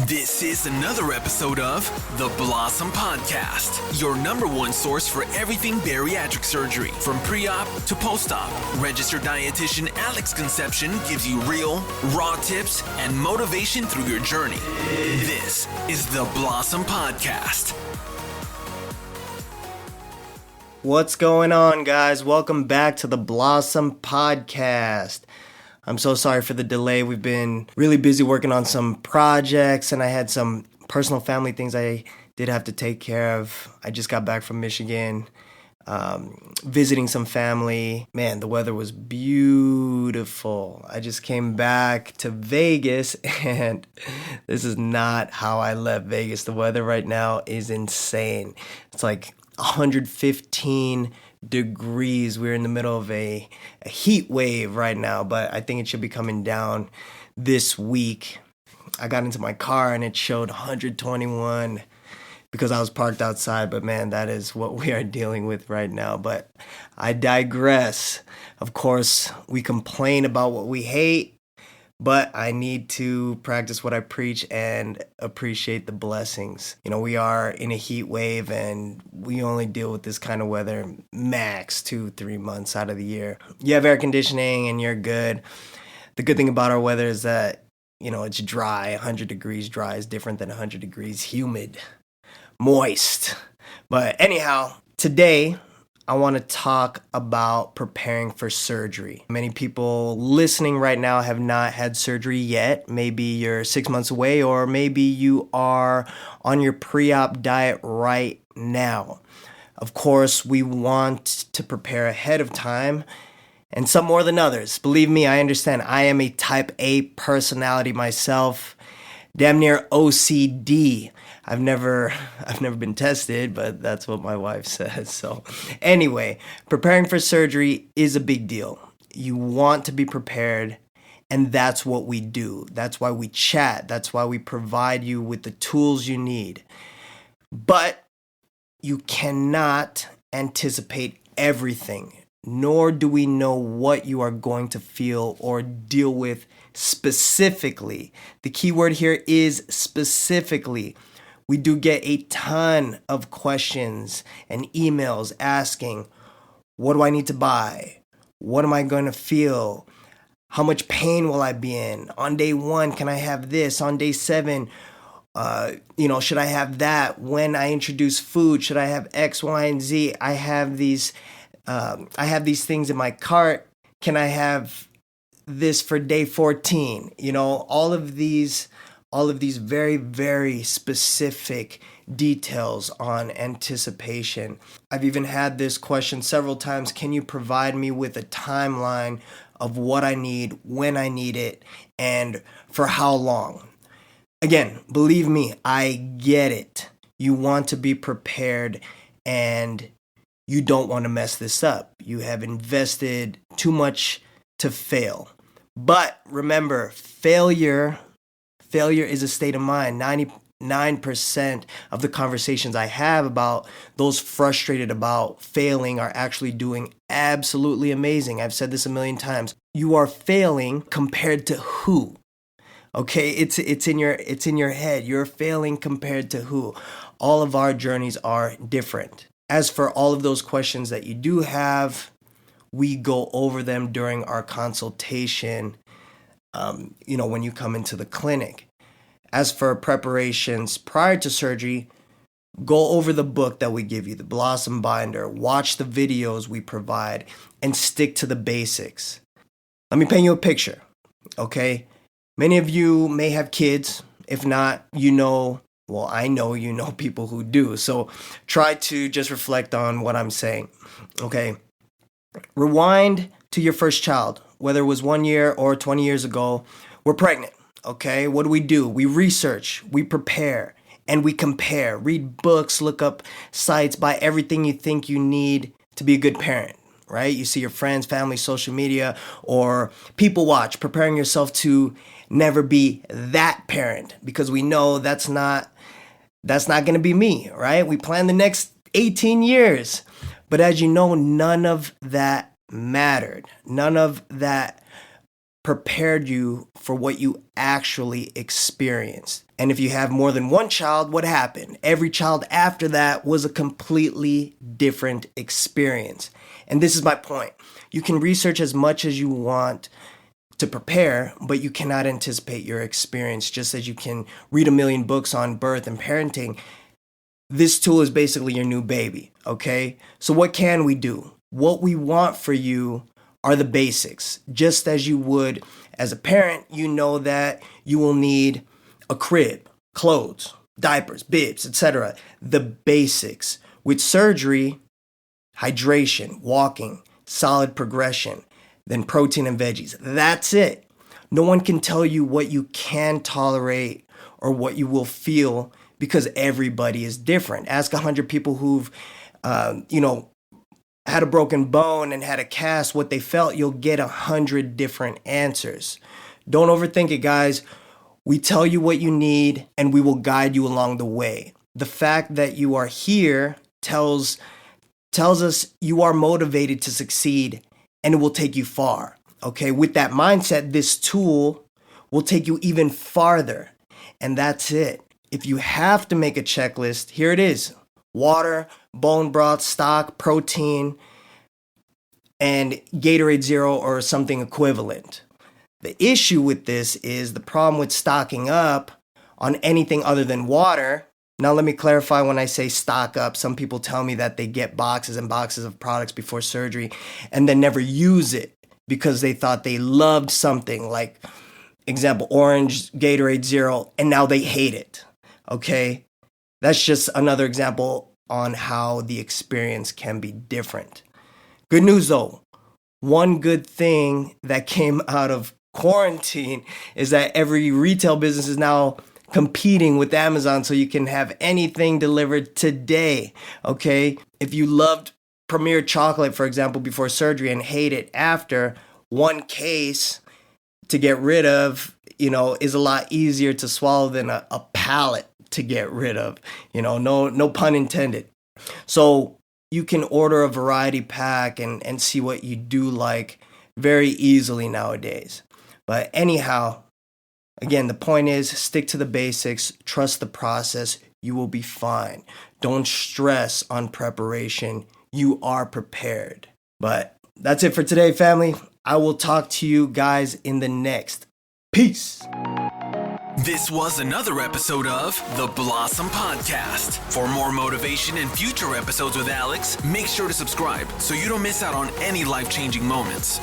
This is another episode of The Blossom Podcast, your number one source for everything bariatric surgery, from pre-op to post-op. Registered dietitian Alex Conception gives you real, raw tips and motivation through your journey. This is The Blossom Podcast. What's going on, guys? Welcome back to The Blossom Podcast. I'm so sorry for the delay. We've been really busy working on some projects, and I had some personal family things I did have to take care of. I just got back from Michigan, visiting some family. Man, the weather was beautiful. I just came back to Vegas, and this is not how I left Vegas. The weather right now is insane. It's like 115 degrees. We're in the middle of a heat wave right now, but I think it should be coming down this week. I got into my car and it showed 121 because I was parked outside, but man, that is what we are dealing with right now. But I digress. Of course, we complain about what we hate, but I need to practice what I preach and appreciate the blessings. You know, we are in a heat wave and we only deal with this kind of weather max 2-3 months out of the year. You have air conditioning and you're good. The good thing about our weather is that, you know, it's dry. 100 degrees dry is different than 100 degrees humid, moist. But anyhow, today I want to talk about preparing for surgery. Many people listening right now have not had surgery yet. Maybe you're 6 months away, or maybe you are on your pre-op diet right now. Of course, we want to prepare ahead of time, and some more than others. Believe me, I understand. I am a type A personality myself, damn near OCD. I've never been tested, but that's what my wife says. So anyway, preparing for surgery is a big deal. You want to be prepared, and that's what we do. That's why we chat. That's why we provide you with the tools you need. But you cannot anticipate everything, nor do we know what you are going to feel or deal with specifically. The key word here is specifically. We do get a ton of questions and emails asking, what do I need to buy? What am I going to feel? How much pain will I be in? On day 1, can I have this? On day 7, should I have that? When I introduce food, should I have X, Y, and Z? I have these things in my cart. Can I have this for day 14? You know, all of these very, very specific details on anticipation. I've even had this question several times. Can you provide me with a timeline of what I need, when I need it, and for how long? Again, believe me, I get it. You want to be prepared and you don't want to mess this up. You have invested too much to fail. But remember, failure is a state of mind. 99% of the conversations I have about those frustrated about failing are actually doing absolutely amazing. I've said this a million times. You are failing compared to who? Okay, it's in your head. You're failing compared to who? All of our journeys are different. As for all of those questions that you do have, we go over them during our consultation. When you come into the clinic. As for preparations prior to surgery, go over the book that we give you, the Blossom Binder, watch the videos we provide, and stick to the basics. Let me paint you a picture, okay? Many of you may have kids. If not, I know you know people who do. So try to just reflect on what I'm saying, okay? Rewind to your first child, whether it was 1 year or 20 years ago. We're pregnant, okay? What do? We research, we prepare, and we compare. Read books, look up sites, buy everything you think you need to be a good parent, right? You see your friends, family, social media, or people watch, preparing yourself to never be that parent, because we know that's not going to be me, right? We plan the next 18 years. But as you know, none of that mattered. None of that prepared you for what you actually experienced. And if you have more than one child, what happened? Every child after that was a completely different experience. And this is my point. You can research as much as you want to prepare, but you cannot anticipate your experience, just as you can read a million books on birth and parenting. This tool is basically your new baby, okay? So what can we do? What we want for you are the basics. Just as you would as a parent, you know that you will need a crib, clothes, diapers, bibs, etc. The basics. With surgery, hydration, walking, solid progression, then protein and veggies. That's it. No one can tell you what you can tolerate or what you will feel because everybody is different. Ask 100 people who've, had a broken bone and had a cast what they felt. You'll get 100 different answers. Don't overthink it, guys. We tell you what you need and we will guide you along the way. The fact that you are here tells us you are motivated to succeed and it will take you far. Okay, with that mindset, this tool will take you even farther. And that's it. If you have to make a checklist, here it is. Water, bone broth, stock, protein, and Gatorade Zero or something equivalent. The issue with this is the problem with stocking up on anything other than water. Now, let me clarify when I say stock up. Some people tell me that they get boxes and boxes of products before surgery and then never use it because they thought they loved something, like, example, orange, Gatorade Zero, and now they hate it. Okay? That's just another example on how the experience can be different. Good news though, one good thing that came out of quarantine is that every retail business is now competing with Amazon so you can have anything delivered today, okay? If you loved Premier chocolate, for example, before surgery and hate it after, one case to get rid of, is a lot easier to swallow than a pallet to get rid of, no pun intended. So you can order a variety pack and see what you do like very easily nowadays. But anyhow, again, the point is stick to the basics, trust the process, you will be fine. Don't stress on preparation, you are prepared. But that's it for today, family. I will talk to you guys in the next. Peace. This was another episode of the Blossom Podcast. For more motivation and future episodes with Alex, make sure to subscribe so you don't miss out on any life-changing moments.